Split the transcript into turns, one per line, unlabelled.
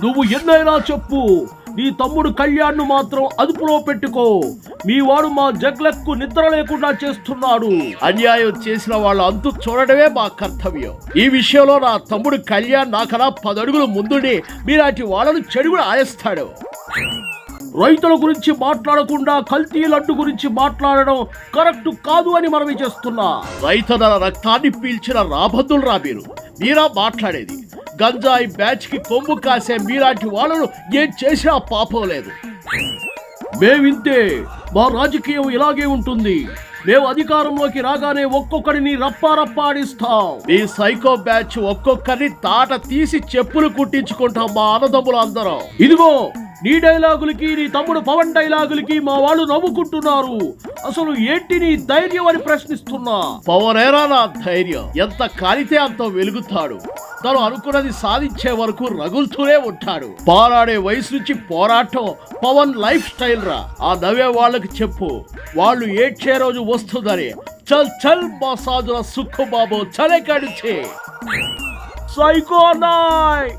నువ్వు ఎన్నైనా చెప్పు, నీ తమ్ముడు కళ్యాణ్ను మాత్రం అదుపులో పెట్టుకో. మీ వాడు మా జగ్లకు నిద్ర లేకుండా చేస్తున్నాడు.
అన్యాయం చేసిన వాళ్ళ అంతు చూడడమే మా కర్తవ్యం. ఈ విషయంలో నా తమ్ముడు కళ్యాణ్ నాకన్నా 10 అడుగులు ముందుండి మీలాంటి వాళ్ళను చెడుగుడు ఆయేస్తాడు.
రైతుల గురించి మాట్లాడకుండా కల్తీ లడ్డు గురించి మాట్లాడడం కరెక్ట్ కాదు అని మనవి చేస్తున్నా.
రైతుల రక్తాన్ని పీల్చిన రాబందులు రా మీరా మాట్లాడేది. గంజాయి బ్యాచ్ కి కొమ్ము కాసే మీలాంటి వాళ్ళను ఏం చేసినా పాపం లేదు.
మేవింతే, మా రాజకీయం ఇలాగే ఉంటుంది. మేము అధికారంలోకి రాగానే ఒక్కొక్కడిని రప్పాడిస్తాం.
మీ సైకో బ్యాచ్ ఒక్కొక్కరిని తాట తీసి చెప్పులు కుట్టించుకుంటాం మా అన్నదమ్ములు అందరం.
ఇదిగో నీ డైలాగులకి, నీ తమ్ముడు పవన్ డైలాగులకి మా వాళ్ళు నవ్వుకుంటున్నారు. అసలు ఏంటి నీ ధైర్యం అని ప్రశ్నిస్తున్నా.
పవనేరా నా ధైర్యం. ఎంత కాలితే అంత వెలుగుతాడు. తను అనుకున్నది సాధించే వరకు రగులుతూనే ఉంటాడు. పోరాడే వయసు నుంచి పోరాటం పవన్ లైఫ్ స్టైల్ రా. ఆ నవ్వే వాళ్ళకి చెప్పు, వాళ్ళు ఏడ్చే రోజు వస్తుందని. చల్ చల్ మసాజుల సుక్కు బాబు చలే కడిచే
సైకో నాయ్.